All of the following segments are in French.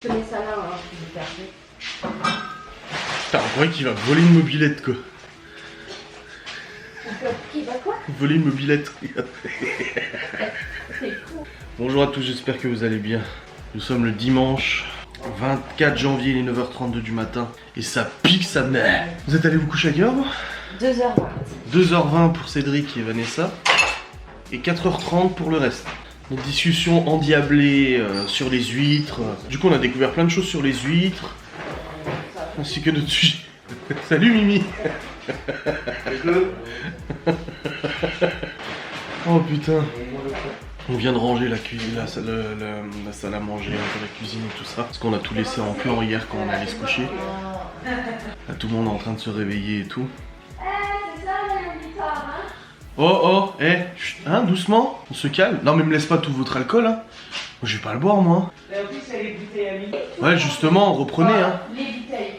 Je mets ça là, hein, je vais faire. Putain, on croyait qu'il va voler une mobilette quoi. Qui va quoi? Voler une mobilette. C'est cool. Bonjour à tous, j'espère que vous allez bien. Nous sommes le dimanche 24 janvier, il est 9h32 du matin. Et ça pique sa mère. Vous êtes allés vous coucher à quelle heure? 2h20. 2h20 pour Cédric et Vanessa. Et 4h30 pour le reste. Notre discussion endiablée sur les huîtres. Du coup, on a découvert plein de choses sur les huîtres. Ainsi que notre sujet. Salut Mimi. Oh putain. On vient de ranger la cuisine, la salle à manger, la cuisine et tout ça. Parce qu'on a tout laissé en plan hier quand on allait se coucher. Là, tout le monde est en train de se réveiller et tout. C'est ça la guitare, hein? Oh, chut, hein, doucement, on se calme. Non mais me laisse pas tout votre alcool, hein. Moi je vais pas le boire, moi. Mais en plus, il y a les bouteilles à midi. Ouais, justement, reprenez, hein. Les bouteilles.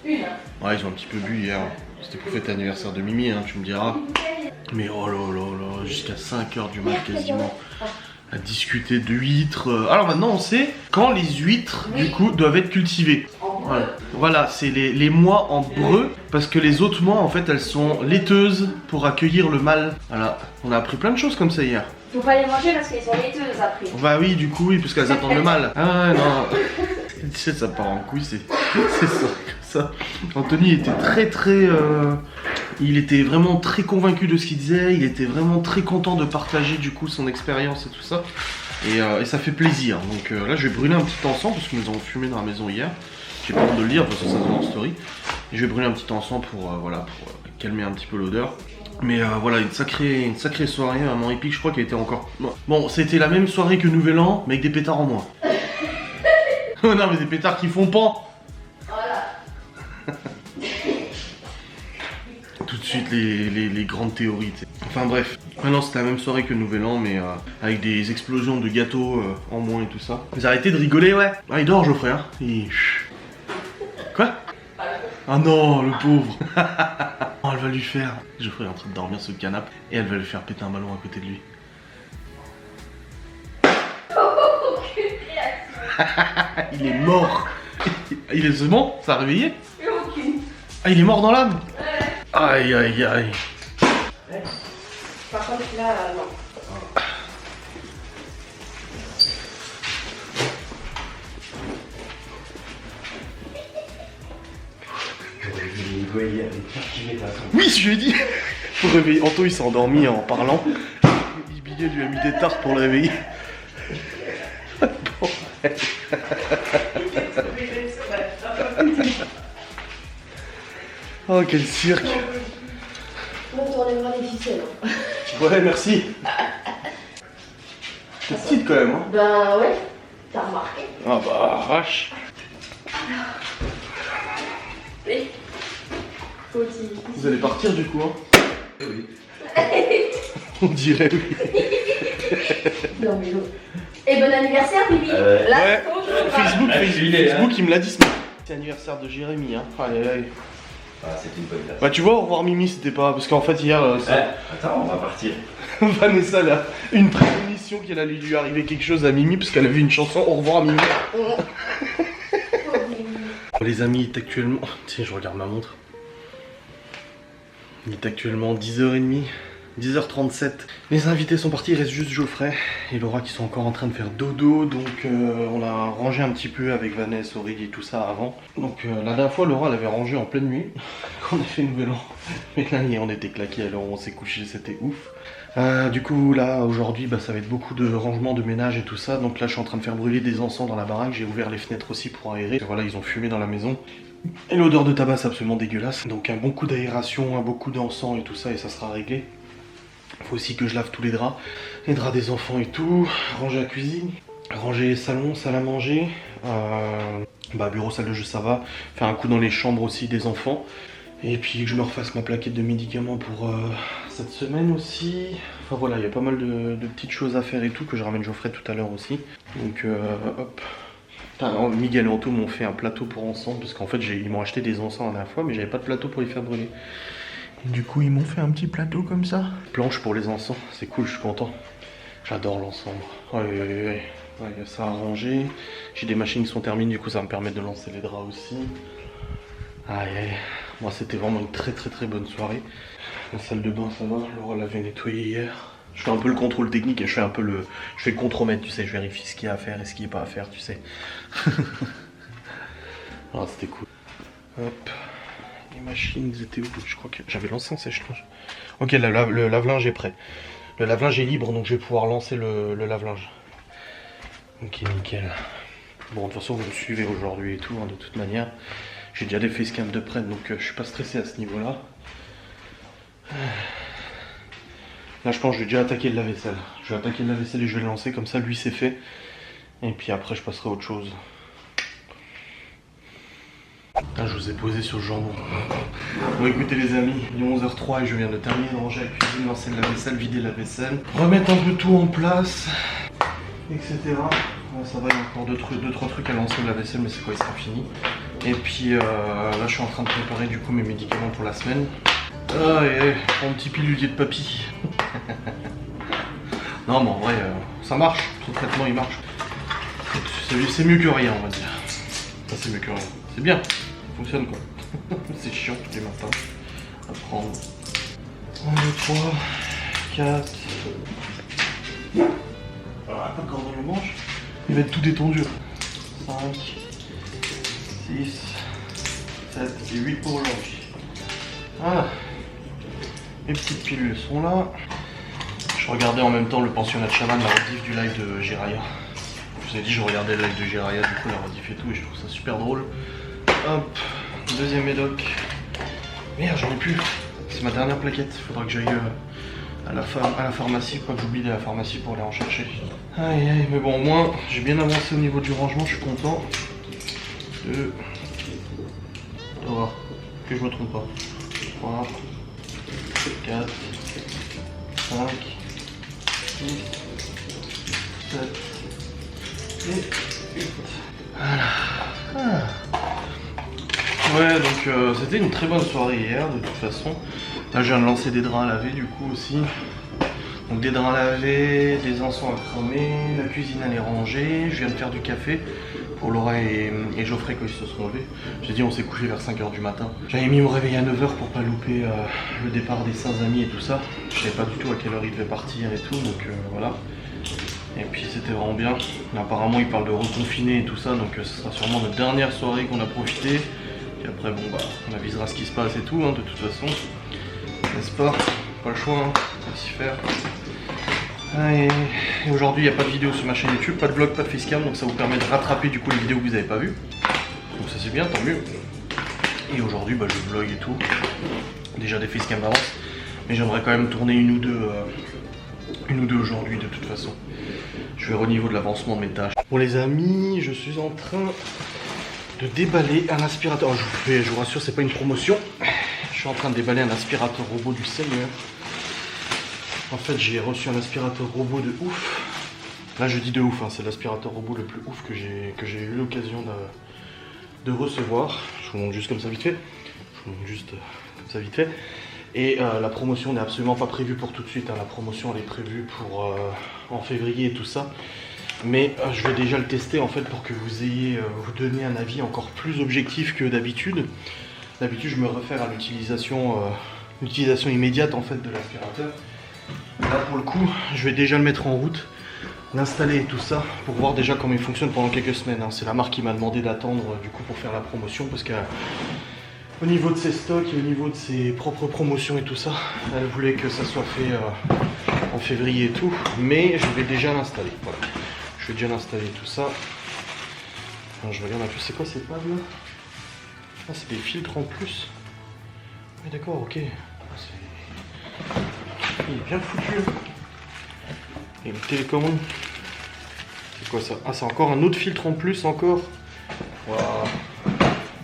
Une. Ouais, ils ont un petit peu bu hier. C'était pour fêter l'anniversaire de Mimi, hein, tu me diras. Mais oh là là là, jusqu'à 5h du mat quasiment. À discuter de huîtres. Alors maintenant on sait quand les huîtres, du coup, doivent être cultivées. Voilà, c'est les mois en breu, parce que les autres mois, en fait, elles sont laiteuses pour accueillir le mâle. Voilà, on a appris plein de choses comme ça hier. Faut pas les manger parce qu'elles sont laiteuses après. Bah oui, du coup, oui, parce qu'elles attendent le mâle. Ah non, tu sais, ça part en couille, c'est ça. Anthony était il était vraiment très convaincu de ce qu'il disait, il était vraiment très content de partager du coup son expérience et tout ça. Et ça fait plaisir. Donc là, je vais brûler un petit encens parce que nous avons fumé dans la maison hier. J'ai pas honte de le dire parce que ça se voit en story. Et je vais brûler un petit encens pour calmer un petit peu l'odeur. Mais voilà, une sacrée soirée, vraiment épique. Je crois qu'elle était encore. Bon, c'était la même soirée que Nouvel An, mais avec des pétards en moins. Oh non, mais des pétards qui font pan. Voilà. Tout de suite les grandes théories. T'sais. Enfin bref, maintenant c'était la même soirée que Nouvel An, mais avec des explosions de gâteaux en moins et tout ça. Vous arrêtez de rigoler, ouais. Ah, il dort Geoffrey, hein. Quoi? Ah non, le pauvre. Oh, elle va lui faire. Geoffrey est en train de dormir sur le canapé et elle va lui faire péter un ballon à côté de lui. Il est mort. Il est bon? Ça a réveillé? Aucune. Ah, il est mort dans l'âme? Ouais. Aïe aïe aïe. Par contre là, non. Oui, je lui ai dit. Pour réveiller. Anto, il s'est endormi en parlant. Ibilia lui a mis des tartes pour le réveiller. Oh, quel cirque. On t'enlèvera les ficelles. Ouais, merci. T'es petite quand même, hein. Ben ouais, t'as remarqué. Ah bah, vache. Oui. Faut-il. Vous allez partir du coup, hein? Oui. On dirait oui. Non mais non. Et bon anniversaire, Bibi. Là, Ouais. bonjour. Facebook, il me l'a dit ce matin. C'est l'anniversaire de Jérémy, hein. Aïe aïe aïe. Ah, c'était une bonne date. Bah tu vois, au revoir Mimi, c'était pas... Parce qu'en fait hier, Attends, on va partir. Vanessa, là, une prémonition qu'elle allait lui arriver quelque chose à Mimi, parce qu'elle avait une chanson au revoir Mimi. Les amis, il est actuellement... Tiens, je regarde ma montre. Il est actuellement 10h30, 10h37. Les invités sont partis, il reste juste Geoffrey et Laura qui sont encore en train de faire dodo. Donc on a rangé un petit peu avec Vanessa, Aurélie et tout ça avant. Donc la dernière fois, Laura l'avait rangé en pleine nuit, quand on a fait Nouvel An. Mais là, on était claqués, alors on s'est couché, c'était ouf. Du coup là aujourd'hui bah, ça va être beaucoup de rangement, de ménage et tout ça. Donc là je suis en train de faire brûler des encens dans la baraque. J'ai ouvert les fenêtres aussi pour aérer. Et voilà, ils ont fumé dans la maison. Et l'odeur de tabac c'est absolument dégueulasse. Donc un bon coup d'aération, un bon coup d'encens et tout ça et ça sera réglé. Faut aussi que je lave tous les draps des enfants et tout. Ranger la cuisine, ranger salon, salle à manger. Bah bureau, salle de jeu ça va. Faire un coup dans les chambres aussi des enfants. Et puis que je me refasse ma plaquette de médicaments pour cette semaine aussi. Enfin voilà, il y a pas mal de petites choses à faire et tout, que je ramène Geoffrey tout à l'heure aussi. Donc hop. Putain, non, Miguel et Anto m'ont fait un plateau pour encens, parce qu'en fait ils m'ont acheté des encens la dernière fois, mais j'avais pas de plateau pour les faire brûler. Et du coup ils m'ont fait un petit plateau comme ça. Planche pour les encens, c'est cool, je suis content. J'adore l'encens. Ouais. Ouais, il y a ça à ranger. J'ai des machines qui sont terminées, du coup ça va me permettre de lancer les draps aussi. Aïe aïe, moi c'était vraiment une très bonne soirée. La salle de bain ça va, Laura l'avait nettoyée hier. Je fais un peu le contrôle technique et je fais le contremaître, tu sais, je vérifie ce qu'il y a à faire et ce qu'il n'y a pas à faire, tu sais. Ah, c'était cool. Hop, les machines elles étaient où? Je crois que j'avais lancé un sèche-linge. Ok, le lave-linge est prêt. Le lave-linge est libre, donc je vais pouvoir lancer le lave-linge. Ok, nickel. Bon, de toute façon, vous me suivez aujourd'hui et tout, hein, de toute manière. J'ai déjà des facecam de près, donc je suis pas stressé à ce niveau-là. Là, je pense que je vais déjà attaquer le lave-vaisselle. Je vais attaquer le lave-vaisselle et je vais le lancer, comme ça, lui, c'est fait. Et puis après, je passerai à autre chose. Là, je vous ai posé sur le jambon. Bon, écoutez les amis, il est 11h03 et je viens de terminer de ranger la cuisine, lancer le lave-vaisselle, vider la vaisselle, remettre un peu tout en place, etc. Bon, ça va, il y a encore 2-3 trucs à lancer la vaisselle, mais c'est quoi, il sera fini. Et puis là, je suis en train de préparer du coup mes médicaments pour la semaine. Ah, et mon petit pilulier de papy. Non, mais en vrai, ça marche. Ce traitement, il marche. C'est mieux que rien, on va dire. Ça, c'est mieux que rien. C'est bien. Ça fonctionne, quoi. C'est chiant tous les matins à prendre. 1, 2, 3, 4. Alors, pas de corde dans le manche. Il va être tout détendu. 5, 6, 7 et 8 pour aujourd'hui. Voilà. Les petites pilules sont là. Je regardais en même temps le pensionnat de Chaman, la rediff du live de Jiraya. Je vous ai dit, je regardais le live de Jiraya, du coup la rediff et tout, et je trouve ça super drôle. Hop, deuxième médoc. Merde, j'en ai plus. C'est ma dernière plaquette. Il faudra que j'aille à la pharmacie, pas que j'oublie de la pharmacie pour aller en chercher. Aïe aïe, mais bon, au moins, j'ai bien avancé au niveau du rangement, je suis content. 2, 3, que je me trompe pas. 3, 4, 5, 6, 7 et 8. Voilà. Ah. Ouais, donc c'était une très bonne soirée hier, de toute façon. Là, je viens de lancer des draps à laver, du coup, aussi. Donc des draps à laver, des encens à cramer, la cuisine elle est rangée. Je viens de faire du café pour Laura et Geoffrey quand ils se sont levés. J'ai dit on s'est couché vers 5h du matin. J'avais mis mon réveil à 9h pour pas louper le départ des saints amis et tout ça. Je savais pas du tout à quelle heure ils devaient partir et tout, donc voilà. Et puis c'était vraiment bien. Mais apparemment ils parlent de reconfiner et tout ça, donc ce sera sûrement notre dernière soirée qu'on a profité. Et après bon bah on avisera ce qui se passe et tout, hein, de toute façon. N'est-ce pas? Pas le choix, hein, on va s'y faire. Et aujourd'hui il n'y a pas de vidéo sur ma chaîne YouTube, pas de vlog, pas de facecam, donc ça vous permet de rattraper du coup les vidéos que vous n'avez pas vues. Donc ça c'est bien, tant mieux. Et aujourd'hui bah, je vlog et tout. Déjà des facecam d'avance. Mais j'aimerais quand même tourner une ou deux aujourd'hui de toute façon. Je vais au niveau de l'avancement de mes tâches. Bon les amis, je suis en train de déballer un aspirateur. Je vous rassure, c'est pas une promotion. Je suis en train de déballer un aspirateur robot du Seigneur. En fait, j'ai reçu un aspirateur robot de ouf. Là, je dis de ouf, hein, c'est l'aspirateur robot le plus ouf que j'ai eu l'occasion de recevoir. Je vous montre juste comme ça vite fait. Je vous montre juste comme ça vite fait. Et la promotion n'est absolument pas prévue pour tout de suite. Hein. La promotion, elle est prévue pour en février et tout ça. Mais je vais déjà le tester en fait pour que vous ayez, vous donner un avis encore plus objectif que d'habitude. D'habitude, je me réfère à l'utilisation immédiate en fait de l'aspirateur. Là pour le coup, je vais déjà le mettre en route, l'installer et tout ça, pour voir déjà comment il fonctionne pendant quelques semaines. Hein. C'est la marque qui m'a demandé d'attendre du coup pour faire la promotion, parce qu'au niveau de ses stocks et au niveau de ses propres promotions et tout ça, elle voulait que ça soit fait en février et tout, mais je vais déjà l'installer. Voilà. Je vais déjà l'installer tout ça. Alors, je regarde un peu, c'est quoi ces pads là? Ah, c'est des filtres en plus. Oui d'accord, ok. Il est bien foutu. Et une télécommande. C'est quoi ça? Ah, c'est encore un autre filtre en plus encore. Waouh.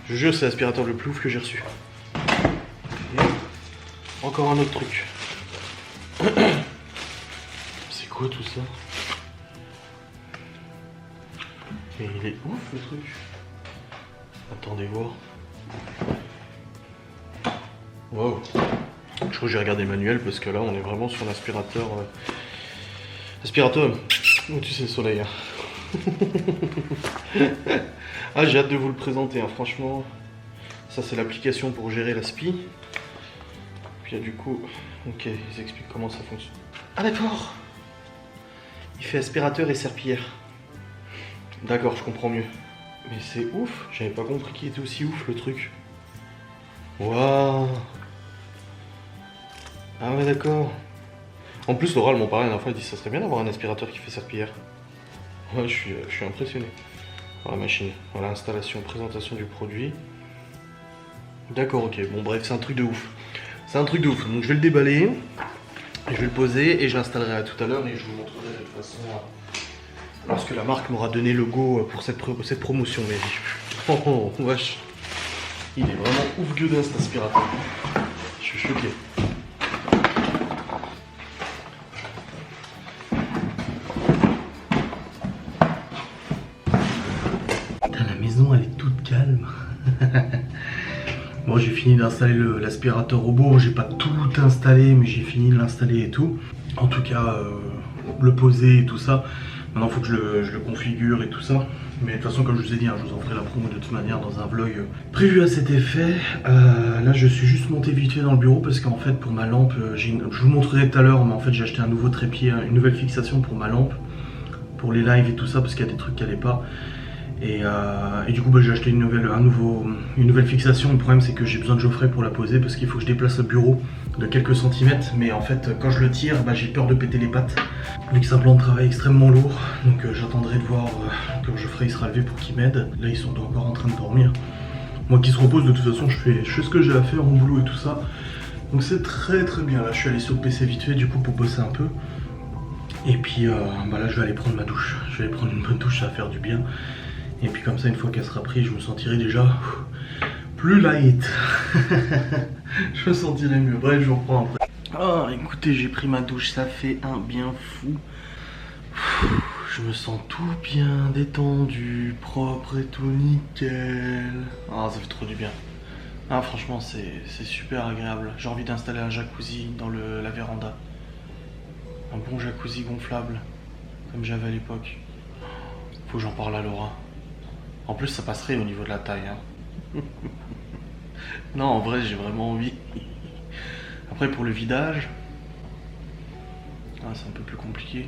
Je jure, c'est l'aspirateur le plus ouf que j'ai reçu. Et encore un autre truc. C'est quoi tout ça? Mais il est ouf le truc. Attendez voir. Wow. Je crois que j'ai regardé le manuel parce que là on est vraiment sur l'aspirateur. Aspirateur, oh, tu sais le soleil. Hein. Ah, j'ai hâte de vous le présenter, hein, franchement. Ça, c'est l'application pour gérer la SPI. Puis du coup, ok, ils expliquent comment ça fonctionne. Ah d'accord. Il fait aspirateur et serpillière. D'accord, je comprends mieux. Mais c'est ouf, j'avais pas compris qu'il était aussi ouf le truc. Waouh. Ah ouais d'accord. En plus Laura elle m'en parlait la dernière fois, elle dit ça serait bien d'avoir un aspirateur qui fait serpillière. Ouais, je suis impressionné par la machine. Voilà, installation, présentation du produit. D'accord, ok, bon bref, c'est un truc de ouf. C'est un truc de ouf, donc je vais le déballer, je vais le poser et je l'installerai à tout à l'heure et je vous montrerai de toute façon lorsque la marque m'aura donné le go pour cette promotion. Mais oh wesh, il est vraiment ouf gueudin cet aspirateur. Je suis choqué. Putain, la maison elle est toute calme. Bon, j'ai fini d'installer l'aspirateur robot, j'ai pas tout installé, mais j'ai fini de l'installer et tout. En tout cas, le poser et tout ça. Maintenant, il faut que je le configure et tout ça. Mais de toute façon, comme je vous ai dit, hein, je vous en ferai la promo de toute manière dans un vlog prévu à cet effet. Là, je suis juste monté vite fait dans le bureau parce qu'en fait, pour ma lampe, je vous montrerai tout à l'heure, mais en fait, j'ai acheté un nouveau trépied, une nouvelle fixation pour ma lampe, pour les lives et tout ça, parce qu'il y a des trucs qui n'allaient pas. Et du coup j'ai acheté une nouvelle fixation. Le problème c'est que j'ai besoin de Geoffrey pour la poser parce qu'il faut que je déplace le bureau de quelques centimètres. Mais en fait quand je le tire, j'ai peur de péter les pattes vu que c'est un plan de travail extrêmement lourd. Donc j'attendrai de voir quand Geoffrey il sera levé pour qu'il m'aide. Là ils sont encore en train de dormir. Moi qui se repose de toute façon je fais ce que j'ai à faire, mon boulot et tout ça. Donc c'est très bien. Là je suis allé sur le PC vite fait du coup pour bosser un peu. Et puis là je vais aller prendre ma douche. Je vais aller prendre une bonne douche, ça va faire du bien. Et puis comme ça, une fois qu'elle sera prise, je me sentirai déjà plus light. Je me sentirai mieux. Bref, je vous reprends après. Oh, écoutez, j'ai pris ma douche, ça fait un bien fou. Je me sens tout bien détendu, propre et tout nickel. Ah, ça fait trop du bien. Ah, franchement, c'est super agréable. J'ai envie d'installer un jacuzzi dans la véranda. Un bon jacuzzi gonflable, comme j'avais à l'époque. Faut que j'en parle à Laura. En plus, ça passerait au niveau de la taille. Hein. Non, en vrai, j'ai vraiment envie. Après, pour le vidage, c'est un peu plus compliqué.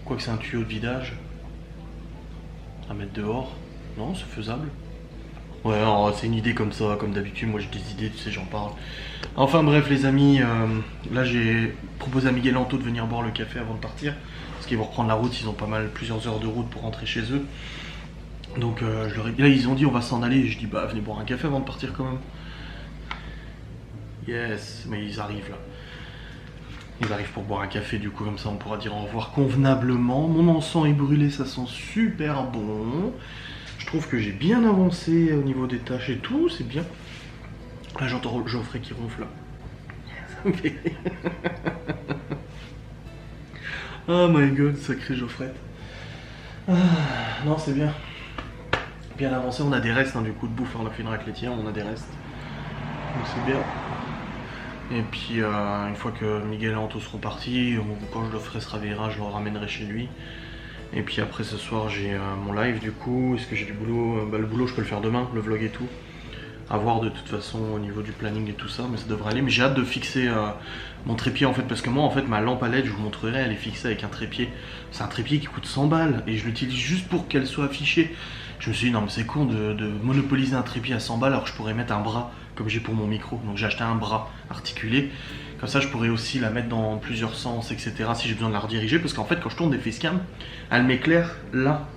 Quoique c'est un tuyau de vidage à mettre dehors. Non, c'est faisable. Ouais, c'est une idée comme ça, comme d'habitude. Moi, j'ai des idées, tu sais, j'en parle. Enfin, bref, les amis, là, j'ai proposé à Miguel Anto de venir boire le café avant de partir. Parce qu'ils vont reprendre la route, ils ont plusieurs heures de route pour rentrer chez eux. Donc là ils ont dit on va s'en aller, je dis venez boire un café avant de partir quand même. Yes, mais ils arrivent là. Ils arrivent pour boire un café, du coup comme ça on pourra dire au revoir convenablement. Mon encens est brûlé, ça sent super bon. Je trouve que j'ai bien avancé au niveau des tâches et tout, c'est bien. Là j'entends Geoffrey qui ronfle là. Ça me fait rire. Oh my god, sacré Geoffrey. Non c'est bien. Bien avancé, on a des restes du coup de bouffe, on a fait une racletière, on a des restes. Donc c'est bien. Et puis une fois que Miguel et Anto seront partis, quand Geoffrey se réveillera, je le ramènerai chez lui. Et puis après ce soir j'ai mon live du coup. Est-ce que j'ai du boulot? Le boulot je peux le faire demain, le vlog et tout. À voir de toute façon au niveau du planning et tout ça, mais ça devrait aller. Mais j'ai hâte de fixer mon trépied en fait, parce que moi en fait ma lampe à LED, je vous montrerai, elle est fixée avec un trépied. C'est un trépied qui coûte 100 balles et je l'utilise juste pour qu'elle soit affichée. Je me suis dit non mais c'est con de monopoliser un trépied à 100 balles alors que je pourrais mettre un bras comme j'ai pour mon micro. Donc j'ai acheté un bras articulé. Comme ça je pourrais aussi la mettre dans plusieurs sens, etc. si j'ai besoin de la rediriger. Parce qu'en fait quand je tourne des facecam, elle m'éclaire là.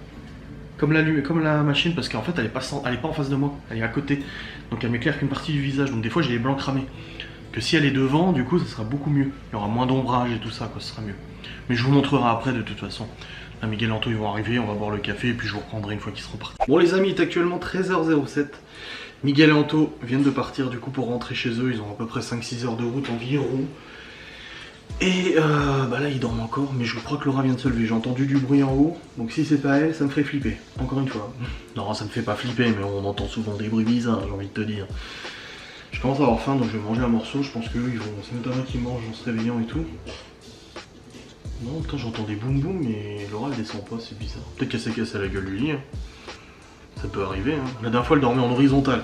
Comme la machine, parce qu'en fait elle est pas en face de moi, elle est à côté. Donc elle m'éclaire qu'une partie du visage. Donc des fois j'ai les blancs cramés. Que si elle est devant, du coup ça sera beaucoup mieux. Il y aura moins d'ombrage et tout ça, quoi, ce sera mieux. Mais je vous montrerai après de toute façon. Là, Miguel et Anto ils vont arriver, on va boire le café et puis je vous reprendrai une fois qu'ils seront partis. Bon les amis, il est actuellement 13h07. Miguel et Anto viennent de partir du coup pour rentrer chez eux. Ils ont à peu près 5-6 heures de route environ. Et là ils dorment encore, mais je crois que Laura vient de se lever. J'ai entendu du bruit en haut, donc si c'est pas elle, ça me ferait flipper. Encore une fois. Non, ça me fait pas flipper, mais on entend souvent des bruits bizarres, j'ai envie de te dire. Je commence à avoir faim, donc je vais manger un morceau. Je pense qu'eux, c'est notamment qu'ils mangent en se réveillant et tout. Non, putain, j'entends des boum boum, mais Laura elle descend pas, c'est bizarre. Peut-être qu'elle s'est cassée la gueule du lit. Hein. Ça peut arriver. Hein. La dernière fois, elle dormait en horizontal.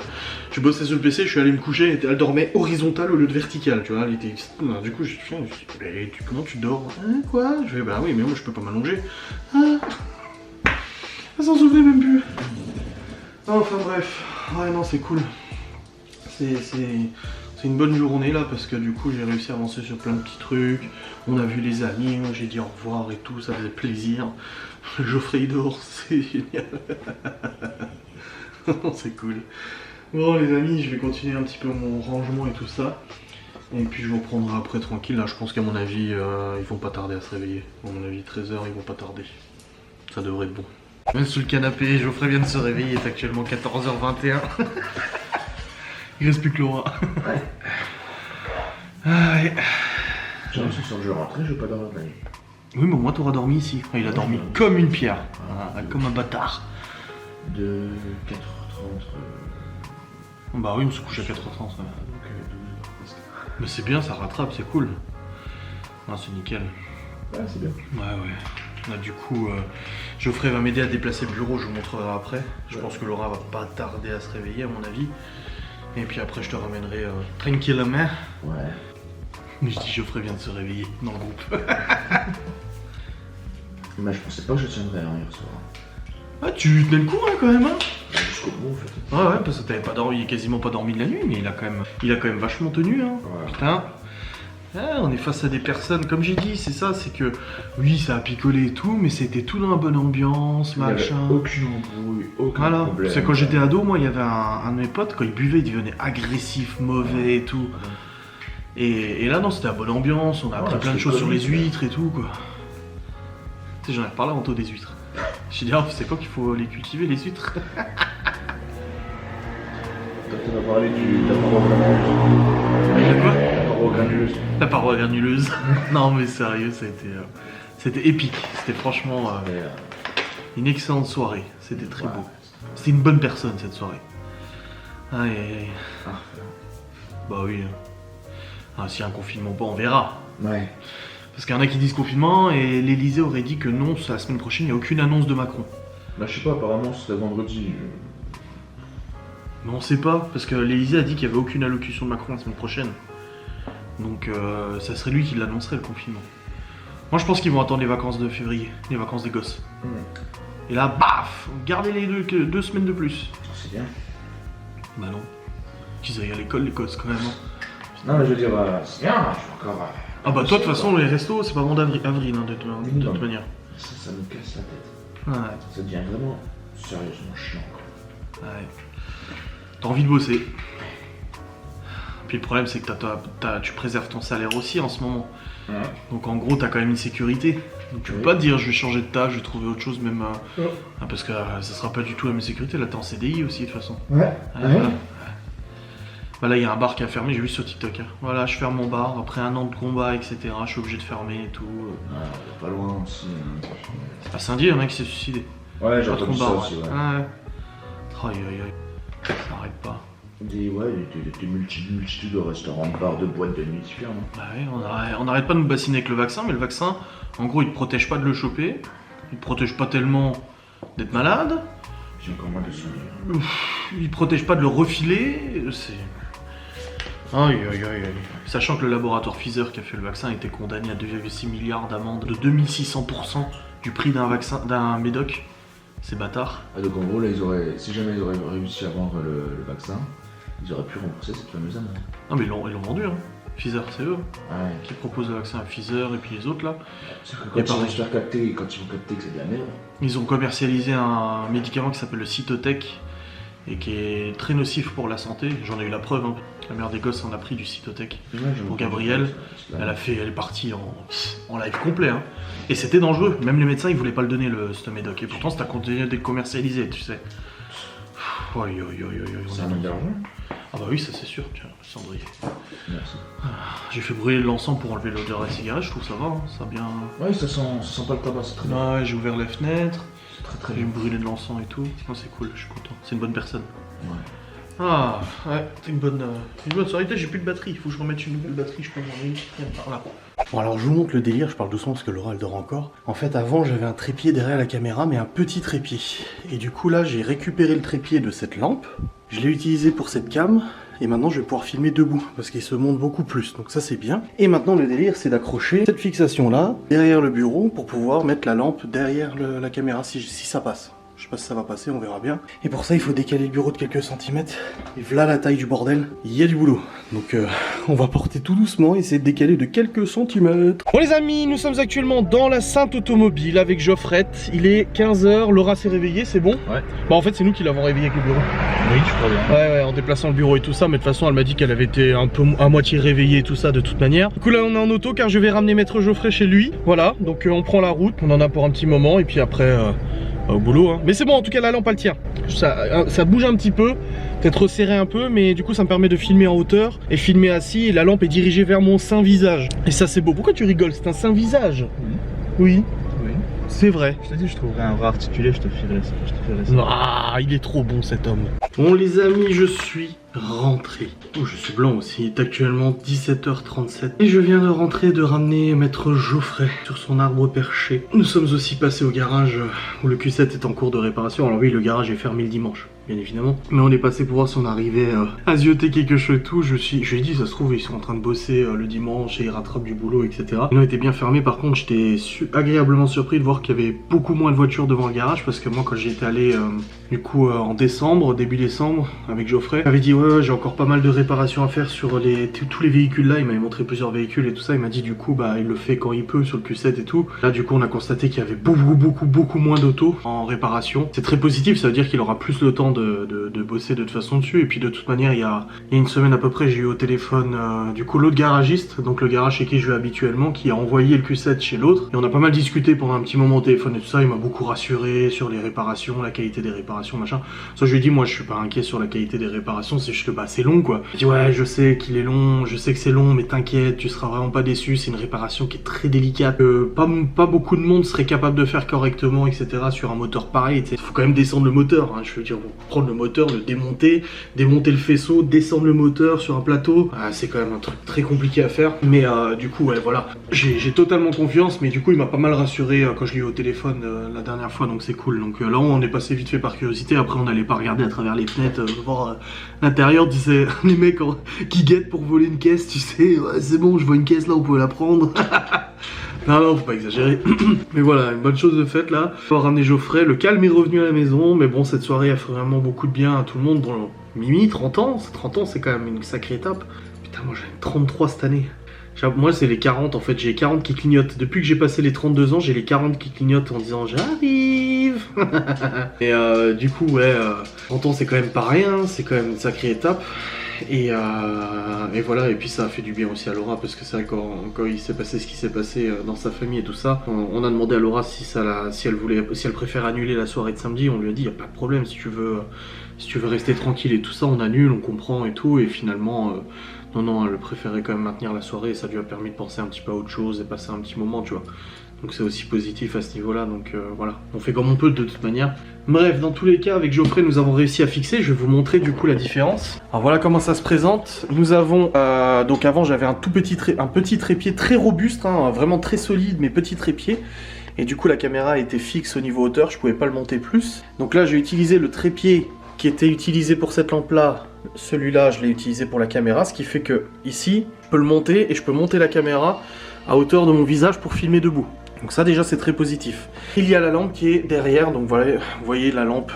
Je bossais sur le PC, je suis allé me coucher, elle dormait horizontale au lieu de verticale, tu vois. Elle était... Du coup, je me suis dit, comment tu dors? Hein, quoi? Je vais, bah oui, mais moi je peux pas m'allonger. Ah. Elle s'en souvenait même plus. Enfin bref. Ouais, non, c'est cool. C'est une bonne journée là parce que du coup j'ai réussi à avancer sur plein de petits trucs. On a vu les amis, j'ai dit au revoir et tout, ça faisait plaisir. Geoffrey il dort, c'est génial. C'est cool. Bon les amis, je vais continuer un petit peu mon rangement et tout ça. Et puis je vous reprendrai après tranquille. Là je pense qu'à mon avis ils vont pas tarder à se réveiller. À mon avis 13h ils vont pas tarder. Ça devrait être bon. Même sous le canapé, Geoffrey vient de se réveiller, il est actuellement 14h21. Il reste plus que Laura. Ouais. Ah ouais. J'ai l'impression que je vais rentrer, je vais pas dormir la nuit. Oui, mais moi t'auras dormi ici. Enfin, il a dormi comme une pierre. Ah, comme un bâtard. De 4h30. Bah oui, on se couche à 4h30. Ouais. Donc 12h presque. Mais c'est bien, ça rattrape, c'est cool. Ah, c'est nickel. Ouais, c'est bien. Ouais. Là, du coup, Geoffrey va m'aider à déplacer le bureau, je vous montrerai après. Je pense que Laura va pas tarder à se réveiller, à mon avis. Et puis après, je te ramènerai tranquillement. Ouais. Mais je dis, Geoffrey vient de se réveiller dans le groupe. Mais je pensais pas que je tiendrais hier soir. Ah, tu tenais le coup hein, quand même, hein? Jusqu'au bout en fait. Ouais, parce que t'avais pas dormi, quasiment pas dormi de la nuit, mais il a quand même vachement tenu, hein. Ouais. Putain. Ah, on est face à des personnes, comme j'ai dit, c'est ça, c'est que oui, ça a picolé et tout, mais c'était tout dans la bonne ambiance, Il n'y avait machin. aucune embrouille, aucun Voilà, problème. c'est quand j'étais ado, moi, il y avait un de mes potes, quand il buvait, il devenait agressif, mauvais et tout. Et là, non, c'était la bonne ambiance, on a appris plein de choses sur les huîtres et tout, quoi. Tu sais, j'en ai reparlé en taux des huîtres. J'ai dit, c'est quoi qu'il faut les cultiver, les huîtres? Toi, tu vas parler de la paroi granuleuse. De quoi? La paroi granuleuse. La paroi granuleuse. Non, mais sérieux, ça a été, c'était épique. C'était franchement une excellente soirée. C'était très beau. C'était une bonne personne, cette soirée. Aïe, aïe, aïe. Ah. Bah oui. Ah, s'il y a un confinement, on verra. Ouais. Parce qu'il y en a qui disent confinement et l'Elysée aurait dit que non, la semaine prochaine, il n'y a aucune annonce de Macron. Bah, je sais pas, apparemment, c'était vendredi. Mais on sait pas, parce que l'Elysée a dit qu'il n'y avait aucune allocution de Macron la semaine prochaine. Donc ça serait lui qui l'annoncerait, le confinement. Moi je pense qu'ils vont attendre les vacances de février, les vacances des gosses. Et là, baf, gardez les deux semaines de plus. C'est bien. Bah non. Qu'ils aillent à l'école, les gosses, quand même. Hein. Non, mais je veux dire, c'est bien, je suis encore. Ah bah toi, de toute façon, les restos, c'est pas avant avril, hein, de toute manière. Ça me casse la tête. Ouais. Ça devient vraiment sérieusement chiant, quoi. Ouais. T'as envie de bosser. Puis le problème, c'est que tu préserves ton salaire aussi en ce moment. Ouais. Donc en gros, t'as quand même une sécurité. Donc tu peux pas te dire, je vais changer de tâche, je vais trouver autre chose, même. Parce que ça sera pas du tout la même sécurité. Là, t'es en CDI aussi, de toute façon. Ouais. Voilà. Bah là, il y a un bar qui a fermé, j'ai vu sur TikTok. Hein. Voilà, je ferme mon bar après un an de combat, etc. Je suis obligé de fermer et tout. Pas loin aussi. À Saint-Dié, il y en a qui s'est suicidé. Ouais, j'ai Patron entendu ça bar, aussi, ouais. Ouais. Aïe aïe aïe. Ça n'arrête pas. Des multitudes de restaurants, de bars, de boîtes de nuit différents. Bah ouais, on n'arrête pas de nous bassiner avec le vaccin, mais le vaccin, en gros, il te protège pas de le choper. Il te protège pas tellement d'être malade. J'ai encore moins de souvenirs. Il te protège pas de le refiler. C'est... Aïe aïe aïe aïe. Sachant que le laboratoire Pfizer qui a fait le vaccin a été condamné à 2,6 milliards d'amende de 2600% du prix d'un vaccin, d'un médoc. C'est bâtard. Ah, donc en gros, là, si jamais ils auraient réussi à vendre le vaccin, ils auraient pu rembourser cette fameuse amende. Non mais ils l'ont vendu, hein. Pfizer, c'est eux Ouais. qui proposent le vaccin à Pfizer et puis les autres là. C'est que quand ils vont se faire capter, quand ils vont capter que c'est de la merde. Ils ont commercialisé un médicament qui s'appelle le Cytotec et qui est très nocif pour la santé. J'en ai eu la preuve, hein. La mère des gosses en a pris du Cytotec. Pour Gabrielle, elle est partie en live complet. Hein. Et c'était dangereux, même les médecins ils voulaient pas le donner ce médoc. Et pourtant ça a continué d'être commercialisé, tu sais. Ça amène de l'argent. Ah bah oui, ça c'est sûr, tiens, cendrier. Merci. J'ai fait brûler l'encens pour enlever l'odeur de la cigarette, je trouve ça va, hein. Ça a bien... Ouais, ça sent pas le tabac, c'est très bien. Ouais, j'ai ouvert les fenêtres, C'est très j'ai bien. brûlé de l'encens et tout. Non, c'est cool, je suis content. C'est une bonne personne. Ouais. Ah, ouais, c'est une bonne soirée. J'ai plus de batterie, il faut que je remette une nouvelle batterie, je pense, j'en ai une qui traîne par là. Bon alors je vous montre le délire, je parle doucement parce que Laura elle dort encore. En fait avant j'avais un trépied derrière la caméra mais un petit trépied. Et du coup là j'ai récupéré le trépied de cette lampe, je l'ai utilisé pour cette cam. Et maintenant je vais pouvoir filmer debout parce qu'il se monte beaucoup plus, donc ça c'est bien. Et maintenant le délire c'est d'accrocher cette fixation là derrière le bureau pour pouvoir mettre la lampe derrière la caméra si ça passe. Je sais pas si ça va passer, on verra bien. Et pour ça il faut décaler le bureau de quelques centimètres. Et voilà la taille du bordel, il y a du boulot. Donc on va porter tout doucement et essayer de décaler de quelques centimètres. Bon les amis, nous sommes actuellement dans la Sainte Automobile avec Geoffrette. Il est 15 h, Laura s'est réveillée, c'est bon? Ouais. Bah en fait c'est nous qui l'avons réveillée avec le bureau. Oui, je crois bien. Ouais, en déplaçant le bureau et tout ça, mais de toute façon elle m'a dit qu'elle avait été un peu à moitié réveillée et tout ça de toute manière. Du coup là on est en auto car je vais ramener Maître Geoffrey chez lui. Voilà, donc on prend la route, on en a pour un petit moment et puis après au boulot hein. Mais c'est bon, en tout cas la lampe elle tient. Ça bouge un petit peu, peut-être resserré un peu, mais du coup ça me permet de filmer en hauteur et filmer assis et la lampe est dirigée vers mon saint visage. Et ça c'est beau. Pourquoi tu rigoles? C'est un saint visage. Oui. C'est vrai. Je t'ai dit, je trouverais un bras articulé, je te ferai ça. Ah, il est trop bon cet homme. Bon les amis, je suis rentré. Oh, je suis blanc aussi. Il est actuellement 17 h 37. Et je viens de rentrer de ramener Maître Geoffrey sur son arbre perché. Nous sommes aussi passés au garage où le Q7 est en cours de réparation. Alors oui, le garage est fermé le dimanche, bien évidemment. Mais on est passé pour voir si on arrivait à zioter quelque chose et tout. Je lui ai dit, ça se trouve, ils sont en train de bosser le dimanche et ils rattrapent du boulot, etc. Ils ont été bien fermés. Par contre, j'étais agréablement surpris de voir qu'il y avait beaucoup moins de voitures devant le garage. Parce que moi, quand j'y étais allé du coup en décembre, début décembre, avec Geoffrey, il m'avait dit, ouais, j'ai encore pas mal de réparations à faire sur tous les véhicules là. Il m'avait montré plusieurs véhicules et tout ça. Il m'a dit, du coup, bah, il le fait quand il peut sur le Q7 et tout. Là, du coup, on a constaté qu'il y avait beaucoup moins d'autos en réparation. C'est très positif, ça veut dire qu'il aura plus le temps de bosser de toute façon dessus. Et puis de toute manière, il y a une semaine à peu près, j'ai eu au téléphone du coup l'autre garagiste, donc le garage chez qui je vais habituellement, qui a envoyé le Q7 chez l'autre. Et on a pas mal discuté pendant un petit moment au téléphone et tout ça. Il m'a beaucoup rassuré sur les réparations, la qualité des réparations, machin. Ça, je lui ai dit, moi je suis pas inquiet sur la qualité des réparations, c'est juste que bah c'est long quoi. Il dit ouais, je sais qu'il est long, je sais que c'est long, mais t'inquiète, tu seras vraiment pas déçu. C'est une réparation qui est très délicate, pas beaucoup de monde serait capable de faire correctement, etc. sur un moteur pareil. Il faut quand même descendre le moteur, hein. Je veux dire, prendre le moteur, le démonter le faisceau, descendre le moteur sur un plateau, c'est quand même un truc très compliqué à faire. Mais du coup, ouais, voilà, j'ai totalement confiance. Mais du coup, il m'a pas mal rassuré quand je l'ai eu au téléphone la dernière fois, donc c'est cool. Donc là, on est passé vite fait par curiosité. Après, on n'allait pas regarder à travers les fenêtres, voir l'intérieur. Tu sais, les mecs qui guettent pour voler une caisse, tu sais, ouais, c'est bon, je vois une caisse là, on peut la prendre. Non, faut pas exagérer. Mais voilà, une bonne chose de faite là. On va ramener Geoffrey, le calme est revenu à la maison. Mais bon, cette soirée a fait vraiment beaucoup de bien à tout le monde. Bon, Mimi, 30 ans, c'est quand même une sacrée étape. Putain, moi j'ai 33 cette année. Moi c'est les 40 en fait, j'ai les 40 qui clignotent. Depuis que j'ai passé les 32 ans, j'ai les 40 qui clignotent en disant j'arrive. Et du coup, ouais, 30 ans c'est quand même pas rien, c'est quand même une sacrée étape. Et voilà, et puis ça a fait du bien aussi à Laura parce que c'est vrai quand il s'est passé ce qui s'est passé dans sa famille et tout ça, on a demandé à Laura si elle préfère annuler la soirée de samedi. On lui a dit y a pas de problème, si tu veux rester tranquille et tout ça, on annule, on comprend et tout. Et finalement non, elle préférait quand même maintenir la soirée et ça lui a permis de penser un petit peu à autre chose et passer un petit moment, tu vois. Donc c'est aussi positif à ce niveau-là, donc voilà, on fait comme on peut de toute manière. Bref, dans tous les cas, avec Geoffrey, nous avons réussi à fixer. Je vais vous montrer du coup la différence. Alors voilà comment ça se présente. Nous avons, donc avant j'avais un petit trépied très robuste, hein, vraiment très solide, mais petit trépied. Et du coup la caméra était fixe au niveau hauteur, je pouvais pas le monter plus. Donc là j'ai utilisé le trépied qui était utilisé pour cette lampe-là. Celui-là, je l'ai utilisé pour la caméra, ce qui fait que ici, je peux le monter et je peux monter la caméra à hauteur de mon visage pour filmer debout. Donc ça déjà c'est très positif. Il y a la lampe qui est derrière, donc voilà, vous voyez la lampe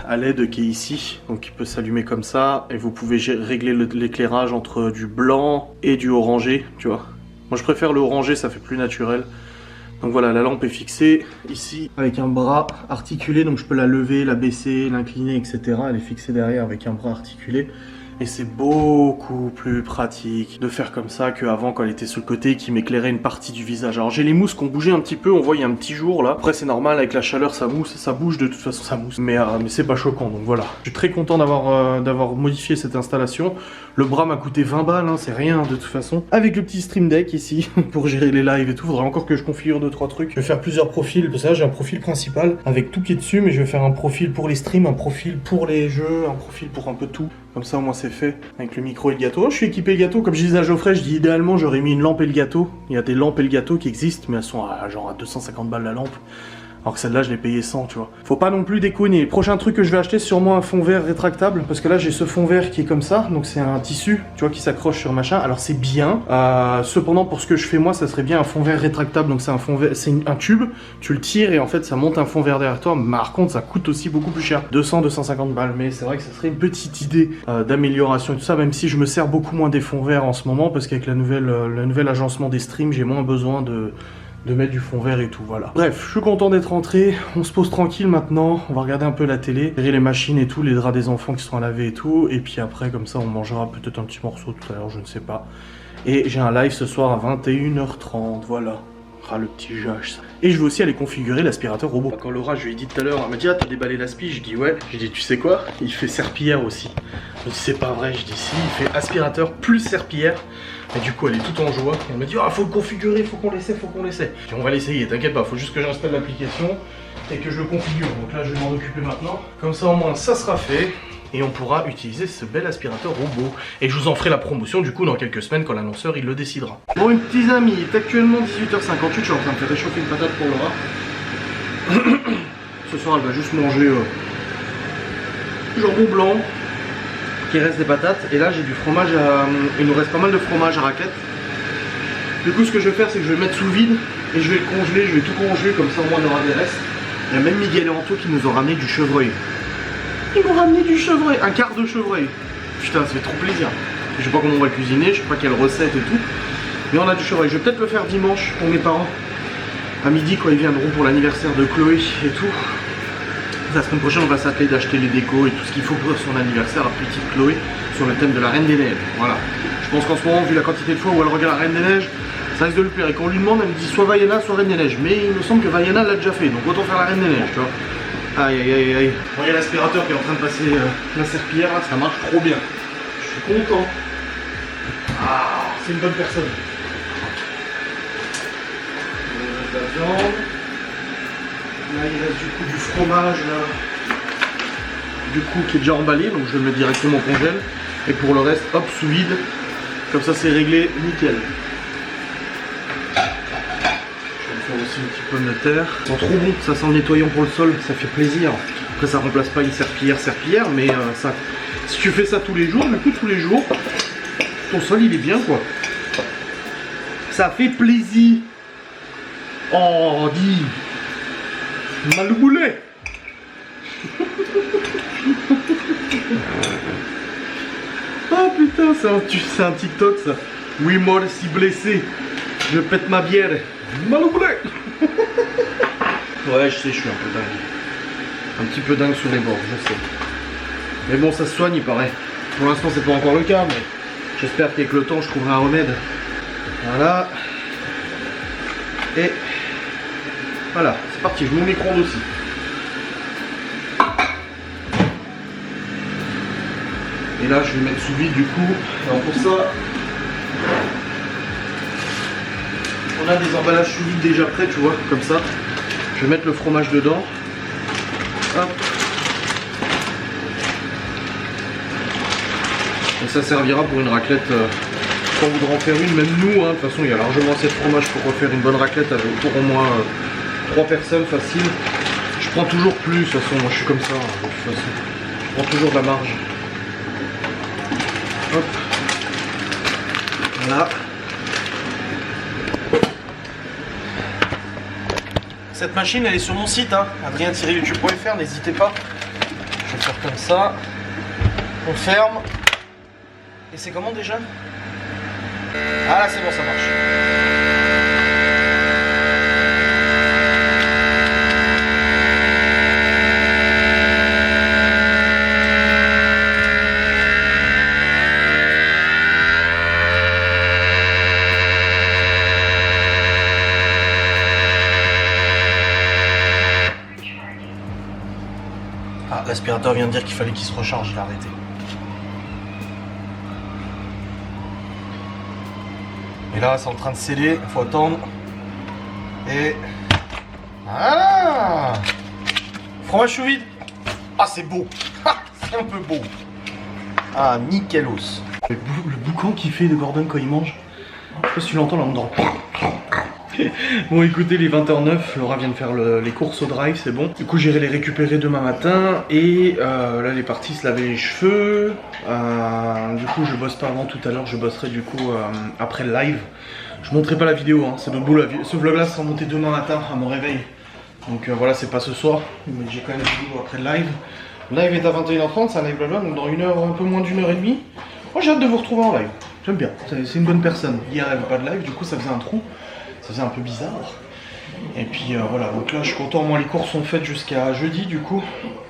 à LED qui est ici, donc qui peut s'allumer comme ça, et vous pouvez régler l'éclairage entre du blanc et du orangé, tu vois. Moi je préfère le orangé, ça fait plus naturel. Donc voilà, la lampe est fixée ici avec un bras articulé, donc je peux la lever, la baisser, l'incliner, etc. Elle est fixée derrière avec un bras articulé. Et c'est beaucoup plus pratique de faire comme ça qu'avant quand elle était sur le côté qui m'éclairait une partie du visage. Alors j'ai les mousses qui ont bougé un petit peu, on voit il y a un petit jour là. Après c'est normal, avec la chaleur ça mousse, ça bouge de toute façon, ça mousse. Mais c'est pas choquant, donc voilà. Je suis très content d'avoir modifié cette installation. Le bras m'a coûté 20 balles, hein, c'est rien de toute façon. Avec le petit stream deck ici pour gérer les lives et tout, faudrait encore que je configure 2-3 trucs. Je vais faire plusieurs profils, parce que là j'ai un profil principal avec tout qui est dessus, mais je vais faire un profil pour les streams, un profil pour les jeux, un profil pour un peu tout. Comme ça au moins c'est fait, avec le micro et le gâteau. Je suis équipé gâteau, comme je disais à Geoffrey, je dis idéalement j'aurais mis une lampe et le gâteau. Il y a des lampes et le gâteau qui existent, mais elles sont à, genre à 250 balles la lampe. Alors que celle-là, je l'ai payé 100, tu vois. Faut pas non plus déconner. Le prochain truc que je vais acheter, c'est sûrement un fond vert rétractable. Parce que là, j'ai ce fond vert qui est comme ça. Donc c'est un tissu, tu vois, qui s'accroche sur machin. Alors c'est bien. Cependant, pour ce que je fais moi, ça serait bien un fond vert rétractable. Donc c'est un fond vert, c'est un tube. Tu le tires et en fait, ça monte un fond vert derrière toi. Mais par contre, ça coûte aussi beaucoup plus cher. 200-250 balles. Mais c'est vrai que ça serait une petite idée d'amélioration et tout ça. Même si je me sers beaucoup moins des fonds verts en ce moment. Parce qu'avec le nouvel agencement des streams, j'ai moins besoin de mettre du fond vert et tout, voilà. Bref, je suis content d'être rentré, on se pose tranquille maintenant, on va regarder un peu la télé, gérer les machines et tout, les draps des enfants qui sont à laver et tout, et puis après, comme ça, on mangera peut-être un petit morceau tout à l'heure, je ne sais pas. Et j'ai un live ce soir à 21h30, voilà. Ah, le petit jage, ça. Et je vais aussi aller configurer l'aspirateur robot. Quand Laura, je lui ai dit tout à l'heure, elle m'a dit, ah, t'as déballé l'aspi? Je dis, ouais. Je dis, tu sais quoi? Il fait serpillière aussi. Je dis, c'est pas vrai. Je dis, si, il fait aspirateur plus serpillière. Et du coup, elle est toute en joie. Elle m'a dit, ah, faut le configurer, faut qu'on l'essaie, faut qu'on l'essaie. Je dis, on va l'essayer, t'inquiète pas, faut juste que j'installe l'application et que je le configure. Donc là, je vais m'en occuper maintenant. Comme ça, au moins, ça sera fait. Et on pourra utiliser ce bel aspirateur robot. Et je vous en ferai la promotion du coup dans quelques semaines quand l'annonceur il le décidera. Bon mes petits amis, il est actuellement 18h58, je suis en train de faire réchauffer une patate pour Laura. Ce soir elle va juste manger jambon blanc, qui reste des patates. Et là j'ai du fromage il nous reste pas mal de fromage à raclette. Du coup ce que je vais faire c'est que je vais le mettre sous vide et je vais le congeler, je vais tout congeler comme ça au moins on aura des restes. Il y a même Miguel et Anto qui nous ont ramené du chevreuil. Ils m'ont ramené du chevreuil, un quart de chevreuil. Putain, ça fait trop plaisir. Je sais pas comment on va cuisiner, je sais pas quelle recette et tout. Mais on a du chevreuil. Je vais peut-être le faire dimanche pour mes parents. À midi quand ils viendront pour l'anniversaire de Chloé et tout. La semaine prochaine on va s'atteler d'acheter les décos et tout ce qu'il faut pour son anniversaire à petite Chloé sur le thème de la Reine des Neiges. Voilà. Je pense qu'en ce moment, vu la quantité de fois où elle regarde la Reine des Neiges, ça risque de le plaire. Et qu'on lui demande, elle me dit soit Vaiana, soit Reine des Neiges. Mais il me semble que Vaiana l'a déjà fait, donc autant faire la Reine des Neiges, tu vois. Aïe aïe aïe aïe. Bon, il y a l'aspirateur qui est en train de passer la serpillière là, ça marche trop bien. Je suis content. Ah, c'est une bonne personne. La viande. Là il reste du coup du fromage là. Du coup qui est déjà emballé, donc je vais le mettre directement au congèle. Et pour le reste, hop, sous vide. Comme ça c'est réglé, nickel. Aussi une petite pomme de terre. Ça sent trop bon, ça sent le nettoyant pour le sol, ça fait plaisir. Après ça remplace pas une serpillière, mais ça, si tu fais ça tous les jours, du coup tous les jours, ton sol il est bien quoi. Ça fait plaisir. Oh dis Malouboulet. Ah putain, c'est un TikTok ça. Oui mort si blessé, je pète ma bière. Malouboulet. Ouais, je sais, je suis un peu dingue. Un petit peu dingue sur les bords, je sais. Mais bon, ça se soigne, il paraît. Pour l'instant, c'est pas encore le cas, mais j'espère qu'avec le temps, je trouverai un remède. Voilà. Et voilà, c'est parti, je mets au micro-ondes aussi. Et là, je vais mettre sous vide du coup. Alors pour ça, on a des emballages sous vide déjà prêts, tu vois, comme ça. Je vais mettre le fromage dedans. Hop. Et ça servira pour une raclette quand on voudra en faire une, même nous, hein. De toute façon, il y a largement assez de fromage pour refaire une bonne raclette avec pour au moins 3 personnes, facile. Je prends toujours plus, de toute façon, moi je suis comme ça, hein, de toute façon. Je prends toujours de la marge. Hop. Voilà. Cette machine elle est sur mon site, hein, adrien-youtube.fr, n'hésitez pas. Je vais faire comme ça. On ferme. Et c'est comment déjà? Ah là c'est bon, ça marche. Ah, l'aspirateur vient de dire qu'il fallait qu'il se recharge, il a arrêté. Et là, c'est en train de sceller, il faut attendre. Et... voilà. Fromage sous vide. Ah, c'est beau. C'est un peu beau. Ah, nickelos. Le boucan qu'il fait de Gordon quand il mange. Je sais pas si tu l'entends là dedans. Bon écoutez, les 20h09, Laura vient de faire les courses au drive, c'est bon. Du coup j'irai les récupérer demain matin. Et là elle est partie se laver les cheveux. Du coup je bosse pas avant tout à l'heure, je bosserai du coup après le live. Je montrerai pas la vidéo, hein. C'est notre boulot. Ce vlog là sera monté demain matin à mon réveil. Donc voilà, c'est pas ce soir, mais j'ai quand même du boulot après le live. Le live est à 21h30, c'est un live blabla, donc dans une heure, un peu moins d'une heure et demie. Moi j'ai hâte de vous retrouver en live, j'aime bien, c'est une bonne personne. Hier elle avait pas de live, du coup ça faisait un trou, ça faisait un peu bizarre. Et puis voilà, donc là je suis content, moi les courses sont faites jusqu'à jeudi du coup.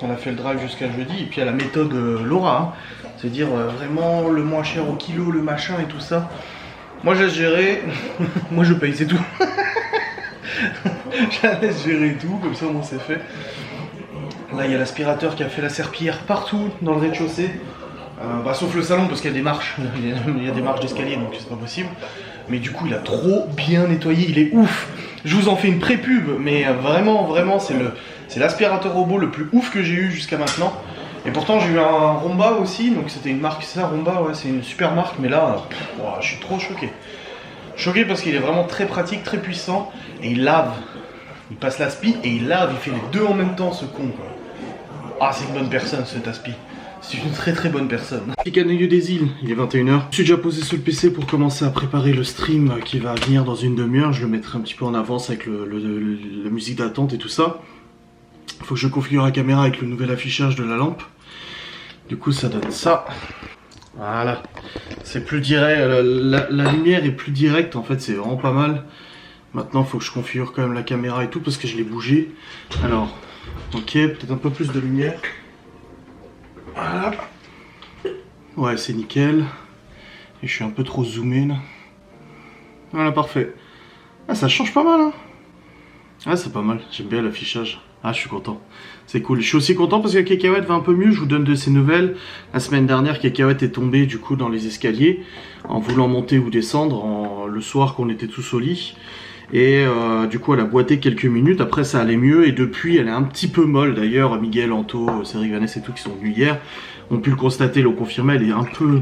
On a fait le drive jusqu'à jeudi, et puis il y a la méthode Laura, hein. C'est-à-dire vraiment le moins cher au kilo, le machin et tout ça. Moi je laisse gérer, moi je paye, c'est tout. Je la laisse gérer tout, comme ça au moins c'est fait. Là il y a l'aspirateur qui a fait la serpillière partout dans le rez-de-chaussée. Sauf le salon parce qu'il y a des marches, il y a des marches d'escalier donc c'est pas possible. Mais du coup il a trop bien nettoyé, il est ouf. Je vous en fais une pré-pub, mais vraiment c'est l'aspirateur robot le plus ouf que j'ai eu jusqu'à maintenant. Et pourtant j'ai eu un Roomba aussi, donc c'était une marque, c'est ça Roomba, ouais c'est une super marque, mais là je suis trop choqué. Choqué parce qu'il est vraiment très pratique, très puissant, et il lave. Il passe l'aspi et il lave, il fait les deux en même temps ce con quoi. Ah c'est une bonne personne cet aspi. C'est une très bonne personne. Petit canailleux des îles, il est 21h. Je suis déjà posé sur le PC pour commencer à préparer le stream qui va venir dans une demi-heure. Je le mettrai un petit peu en avance avec la musique d'attente et tout ça. Il faut que je configure la caméra avec le nouvel affichage de la lampe. Du coup ça donne ça. Voilà. C'est plus direct, la lumière est plus directe en fait, c'est vraiment pas mal. Maintenant il faut que je configure quand même la caméra et tout parce que je l'ai bougé. Alors, ok, peut-être un peu plus de lumière. Voilà. Ouais, c'est nickel. Et je suis un peu trop zoomé là. Voilà, parfait. Ah, ça change pas mal, hein. Ah, c'est pas mal. J'aime bien l'affichage. Ah, je suis content. C'est cool. Je suis aussi content parce que Cacahuète va un peu mieux. Je vous donne de ses nouvelles. La semaine dernière, Cacahuète est tombé du coup dans les escaliers en voulant monter ou descendre le soir qu'on était tous au lit. Et du coup elle a boité quelques minutes, après ça allait mieux et depuis elle est un petit peu molle d'ailleurs. Miguel, Anto, Cédric, Vanessa et tout qui sont venus hier ont pu le constater, l'ont confirmé, elle est un peu...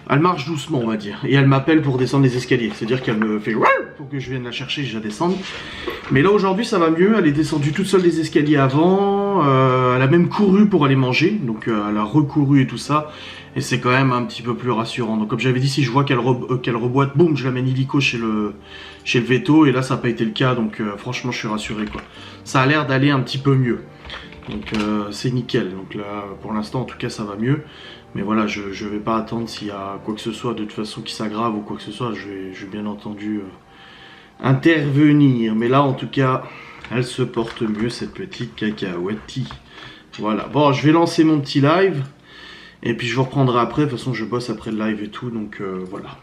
Elle marche doucement on va dire et elle m'appelle pour descendre les escaliers, c'est-à-dire qu'elle me fait pour que je vienne la chercher et je la descende. Mais là aujourd'hui ça va mieux, elle est descendue toute seule des escaliers avant, elle a même couru pour aller manger, donc elle a recouru et tout ça. Et c'est quand même un petit peu plus rassurant. Donc comme j'avais dit, si je vois qu'elle reboite, boum, je l'amène illico chez le veto. Et là, ça n'a pas été le cas. Donc franchement, je suis rassuré quoi. Ça a l'air d'aller un petit peu mieux. Donc c'est nickel. Donc là, pour l'instant, en tout cas, ça va mieux. Mais voilà, je vais pas attendre s'il y a quoi que ce soit de toute façon qui s'aggrave ou quoi que ce soit. Je vais bien entendu intervenir. Mais là, en tout cas, elle se porte mieux, cette petite cacahuète. Voilà. Bon, je vais lancer mon petit live. Et puis je vous reprendrai après, de toute façon je bosse après le live et tout, donc voilà.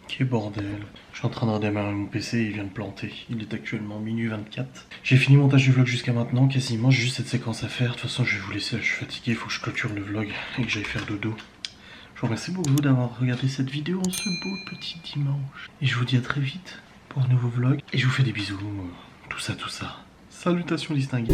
Quel bordel. Je suis en train de redémarrer mon PC, il vient de planter. Il est actuellement minuit 24. J'ai fini le montage du vlog jusqu'à maintenant, quasiment, j'ai juste cette séquence à faire. De toute façon je vais vous laisser, je suis fatigué, il faut que je clôture le vlog et que j'aille faire dodo. Je vous remercie beaucoup d'avoir regardé cette vidéo en ce beau petit dimanche. Et je vous dis à très vite pour un nouveau vlog. Et je vous fais des bisous, tout ça. Salutations distinguées.